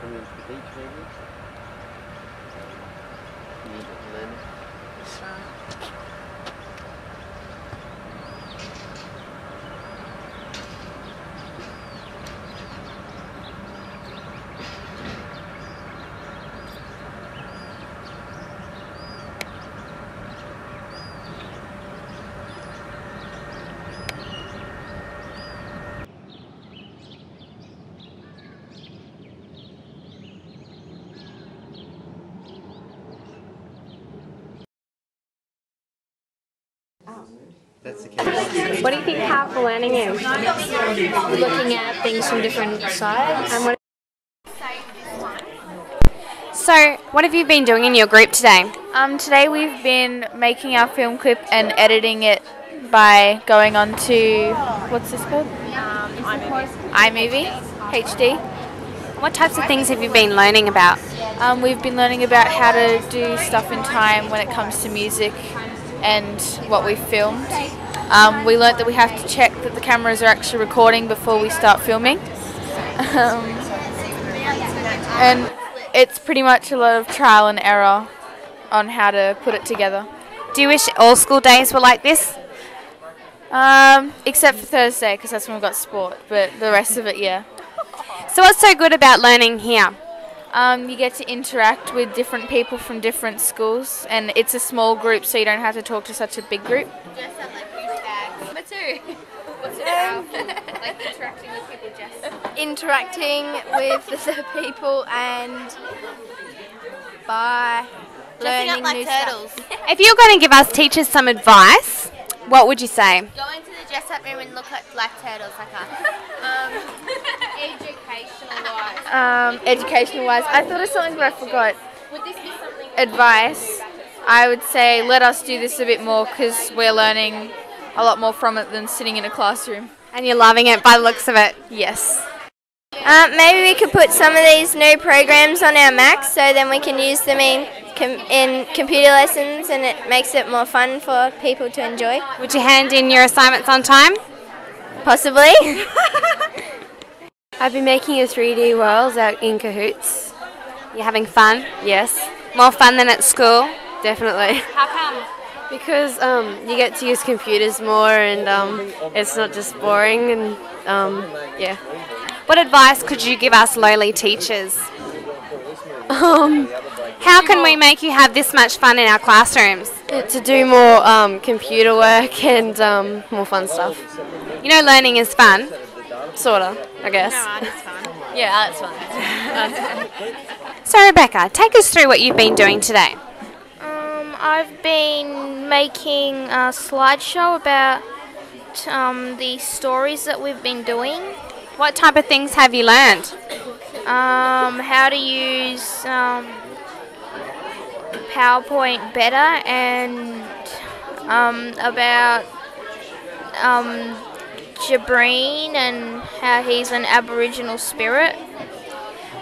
coming to the beach maybe? Need to learn. That's the case. What do you think powerful learning is? Looking at things from different sides. And so, what have you been doing in your group today? Today we've been making our film clip and editing it by going on to, what's this called? iMovie HD. What types of things have you been learning about? We've been learning about how to do stuff in time when it comes to music and what we've filmed. We learnt that we have to check that the cameras are actually recording before we start filming. And it's pretty much a lot of trial and error on how to put it together. Do you wish all school days were like this? Except for Thursday, because that's when we've got sport, but the rest of it, yeah. So what's so good about learning here? You get to interact with different people from different schools, and it's a small group, so you don't have to talk to such a big group. Dress up like douchebags. What too? What's it about? Like interacting with people, Jess? Interacting with the people and by learning new stuff. If you're going to give us teachers some advice, what would you say? Go into the dress up room and look like black turtles like us. Educational-wise, I thought of something but I forgot. Would this be something? Advice, I would say let us do this a bit more because we're learning a lot more from it than sitting in a classroom. And you're loving it by the looks of it? Yes. Maybe we could put some of these new programs on our Macs so then we can use them in computer lessons and it makes it more fun for people to enjoy. Would you hand in your assignments on time? Possibly. I've been making a 3D world out in Cahoots. You're having fun? Yes, More fun than at school? definitely. How come? Because you get to use computers more and it's not just boring and yeah. What advice could you give us lowly teachers? How can we make you have this much fun in our classrooms? To do more computer work and more fun stuff. You know learning is fun. Sorta, I guess. It's fun. Yeah, that's fun. So Rebecca, take us through what you've been doing today. I've been making a slideshow about the stories that we've been doing. What type of things have you learned? How to use PowerPoint better and about Jabreen and how he's an Aboriginal spirit.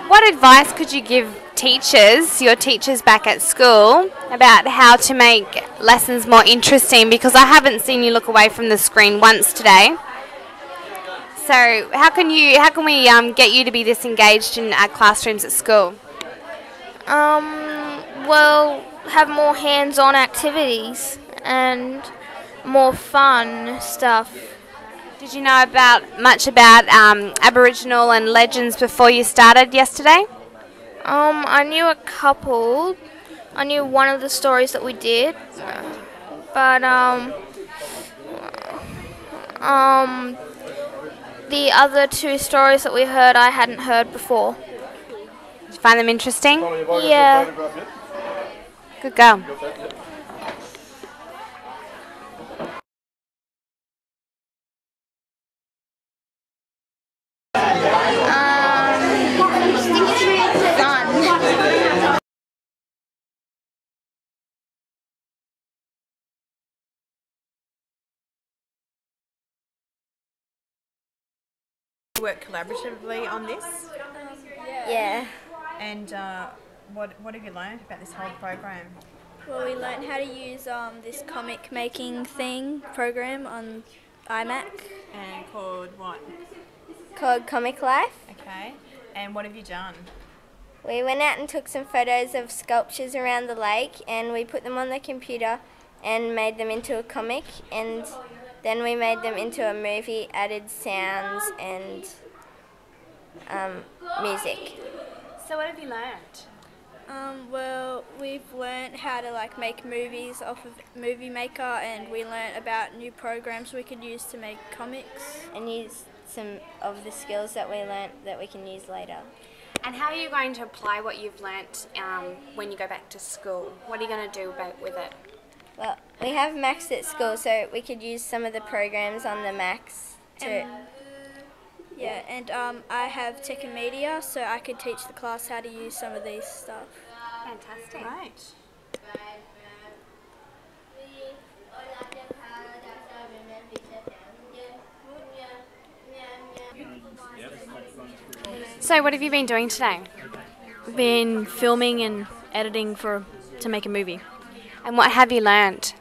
What advice could you give teachers, your teachers back at school, about how to make lessons more interesting? Because I haven't seen you look away from the screen once today. So how can we get you to be this engaged in our classrooms at school? Well, have more hands-on activities and more fun stuff. Did you know much about Aboriginal and legends before you started yesterday? I knew a couple. I knew one of the stories that we did, but the other two stories that we heard I hadn't heard before. Did you find them interesting? Yeah. Good girl. Work collaboratively on this? Yeah. And what have you learned about this whole program? Well, we learned how to use this comic making program on iMac And called what? called Comic Life. Okay. And what have you done? We went out and took some photos of sculptures around the lake, and we put them on the computer and made them into a comic, and then we made them into a movie, added sounds and music. So what have you learned? Well, we've learned how to make movies off of Movie Maker, and we learned about new programs we could use to make comics. And use some of the skills that we learnt that we can use later. And how are you going to apply what you've learnt when you go back to school? What are you going to do with it? Well, we have Macs at school, so we could use some of the programs on the Macs to... Yeah, and I have Tech and Media, so I could teach the class how to use some of these stuff. Fantastic. Right. So what have you been doing today? Been filming and editing to make a movie. And what have you learnt?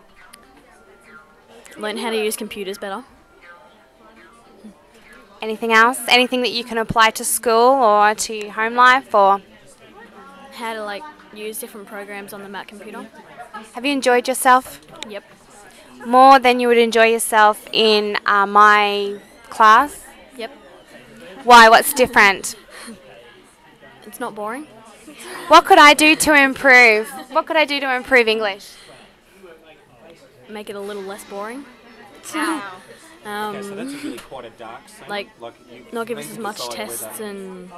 Learned how to use computers better. Anything else? Anything that you can apply to school or to home life, or How to use different programs on the Mac computer. have you enjoyed yourself? Yep. More than you would enjoy yourself in my class? Yep. Why? What's different? It's not boring. What could I do to improve? What could I do to improve English? Make it a little less boring. Okay, so that's really quite a dark saying. Not give us as much tests and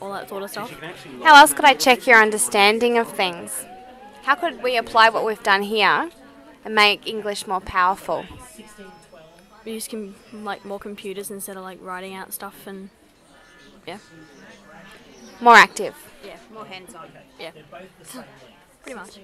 all that sort of stuff. How else could I check your understanding of things? How could we apply what we've done here and make English more powerful? We use more computers instead of writing out stuff and More active. yeah, more hands-on. Yeah, pretty much.